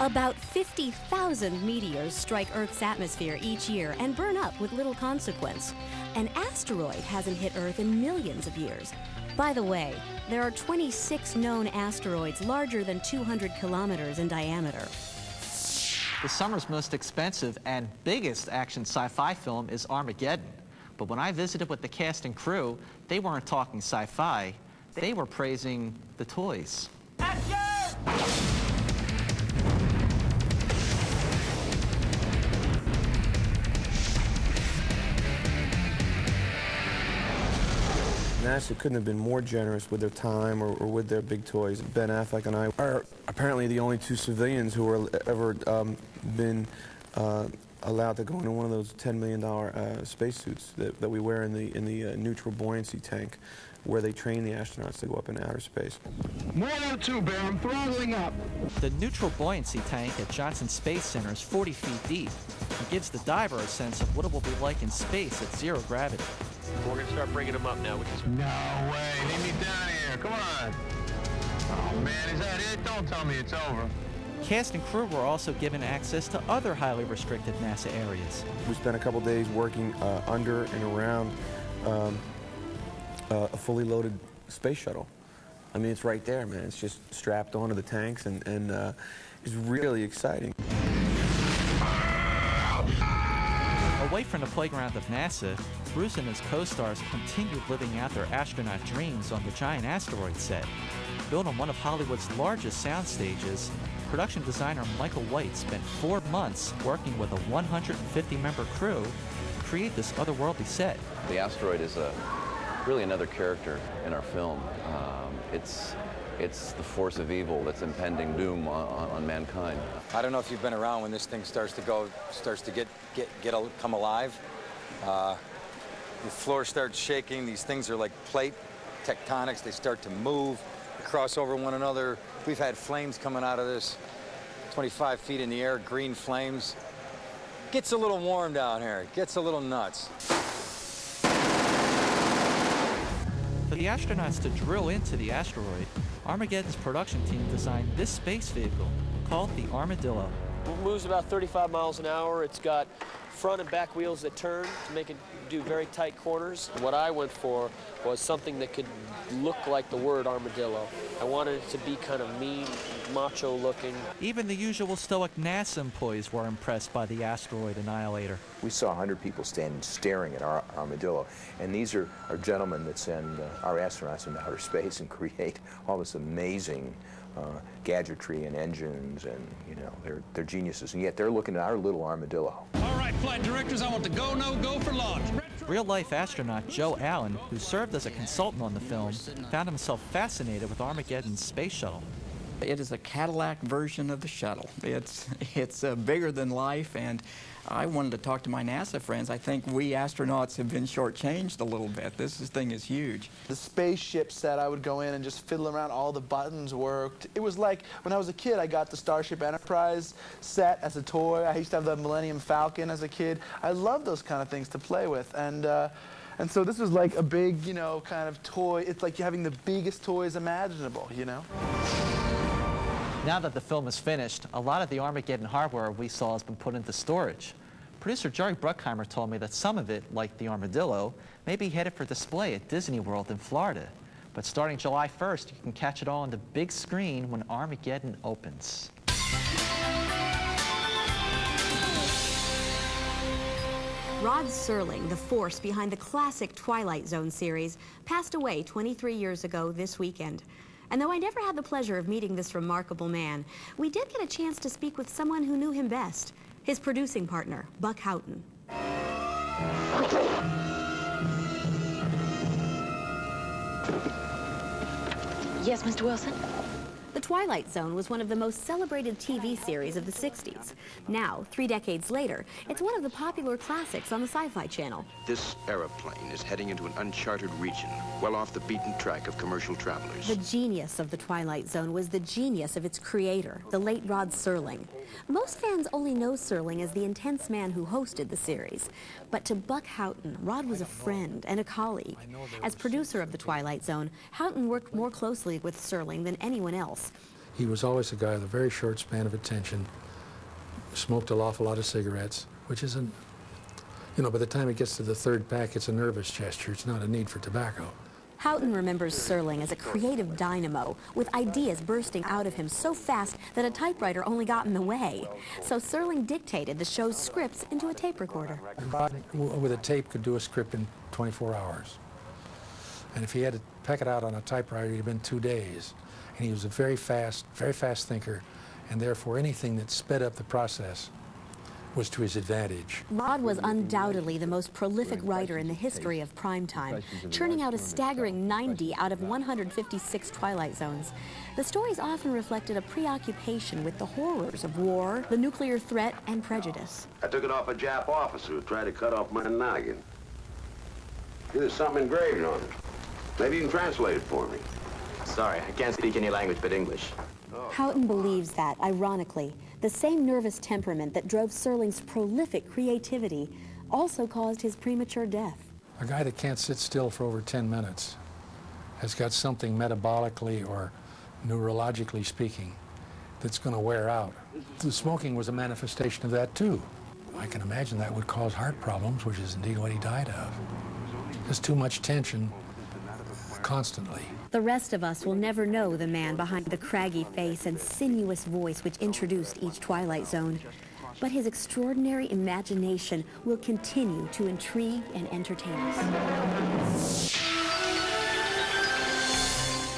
About 50,000 meteors strike Earth's atmosphere each year and burn up with little consequence. An asteroid hasn't hit Earth in millions of years. By the way, there are 26 known asteroids larger than 200 kilometers in diameter. The summer's most expensive and biggest action sci-fi film is Armageddon. But when I visited with the cast and crew, they weren't talking sci-fi, they were praising the toys. NASA couldn't have been more generous with their time or with their big toys. Ben Affleck and I are apparently the only two civilians who are ever been allowed to go into one of those $10 million spacesuits that we wear in the neutral buoyancy tank, where they train the astronauts to go up in outer space. More than two, Bear. I'm throttling up. The neutral buoyancy tank at Johnson Space Center is 40 feet deep. It gives the diver a sense of what it will be like in space at zero gravity. We're going to start bringing them up now, which is... No way. Leave me down here. Come on. Oh, man, is that it? Don't tell me it's over. Cast and crew were also given access to other highly restricted NASA areas. We spent a couple days working under and around a fully loaded space shuttle. I mean, it's right there, man. It's just strapped onto the tanks, and it's really exciting. Away from the playground of NASA, Bruce and his co-stars continued living out their astronaut dreams on the giant asteroid set. Built on one of Hollywood's largest sound stages, production designer Michael White spent 4 months working with a 150-member crew to create this otherworldly set. The asteroid is really another character in our film. It's the force of evil that's impending doom on mankind. I don't know if you've been around when this thing starts to come alive. The floor starts shaking. These things are like plate tectonics. They start to move, cross over one another. We've had flames coming out of this, 25 feet in the air, green flames. Gets a little warm down here. It gets a little nuts. For the astronauts to drill into the asteroid, Armageddon's production team designed this space vehicle called the Armadillo. It moves about 35 miles an hour. It's got front and back wheels that turn to make it do very tight corners. What I went for was something that could look like the word armadillo. I wanted it to be kind of mean, macho looking. Even the usual stoic NASA employees were impressed by the asteroid annihilator. We saw 100 people standing staring at our armadillo, and these are gentlemen that send our astronauts into outer space and create all this amazing gadgetry and engines, and you know, they're geniuses, and yet they're looking at our little armadillo. All right, flight directors, I want the go, no go for launch. Real-life astronaut Joe Allen, who served as a consultant on the film, found himself fascinated with Armageddon's space shuttle. It is a Cadillac version of the shuttle. It's bigger than life, and I wanted to talk to my NASA friends. I think we astronauts have been shortchanged a little bit. This thing is huge. The spaceship set, I would go in and just fiddle around. All the buttons worked. It was like when I was a kid, I got the Starship Enterprise set as a toy. I used to have the Millennium Falcon as a kid. I love those kind of things to play with. And so this was like a big, you know, kind of toy. It's like you're having the biggest toys imaginable, you know? Now that the film is finished, a lot of the Armageddon hardware we saw has been put into storage. Producer Jerry Bruckheimer told me that some of it, like the Armadillo, may be headed for display at Disney World in Florida. But starting July 1st, you can catch it all on the big screen when Armageddon opens. Rod Serling, the force behind the classic Twilight Zone series, passed away 23 years ago this weekend. And though I never had the pleasure of meeting this remarkable man, we did get a chance to speak with someone who knew him best, his producing partner, Buck Houghton. Yes, Mr. Wilson? The Twilight Zone was one of the most celebrated TV series of the 60s. Now, 3 decades later, it's one of the popular classics on the Sci-Fi Channel. This aeroplane is heading into an uncharted region, well off the beaten track of commercial travelers. The genius of the Twilight Zone was the genius of its creator, the late Rod Serling. Most fans only know Serling as the intense man who hosted the series. But to Buck Houghton, Rod was a friend and a colleague. As producer of the Twilight Zone, Houghton worked more closely with Serling than anyone else. He was always a guy with a very short span of attention, smoked an awful lot of cigarettes, which isn't, you know, by the time it gets to the third pack, it's a nervous gesture. It's not a need for tobacco. Houghton remembers Serling as a creative dynamo, with ideas bursting out of him so fast that a typewriter only got in the way. So Serling dictated the show's scripts into a tape recorder. Rod, with a tape, could do a script in 24 hours. And if he had to peck it out on a typewriter, it'd have been 2 days. And he was a very fast thinker, and therefore anything that sped up the process was to his advantage. Rod was undoubtedly the most prolific writer in the history of primetime, churning out a staggering 90 out of 156 Twilight Zones. The stories often reflected a preoccupation with the horrors of war, the nuclear threat, and prejudice. I took it off a Jap officer who tried to cut off my noggin. There's something engraved on it. Maybe you can translate it for me. Sorry, I can't speak any language but English. Houghton believes that, ironically, the same nervous temperament that drove Serling's prolific creativity also caused his premature death. A guy that can't sit still for over 10 minutes has got something metabolically or neurologically speaking that's going to wear out. The smoking was a manifestation of that too. I can imagine that would cause heart problems, which is indeed what he died of. There's too much tension constantly. The rest of us will never know the man behind the craggy face and sinuous voice which introduced each Twilight Zone. But his extraordinary imagination will continue to intrigue and entertain us.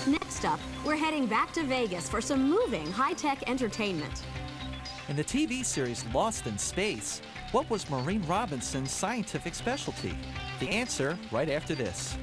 Next up, we're heading back to Vegas for some moving, high-tech entertainment. In the TV series Lost in Space, what was Maureen Robinson's scientific specialty? The answer right after this.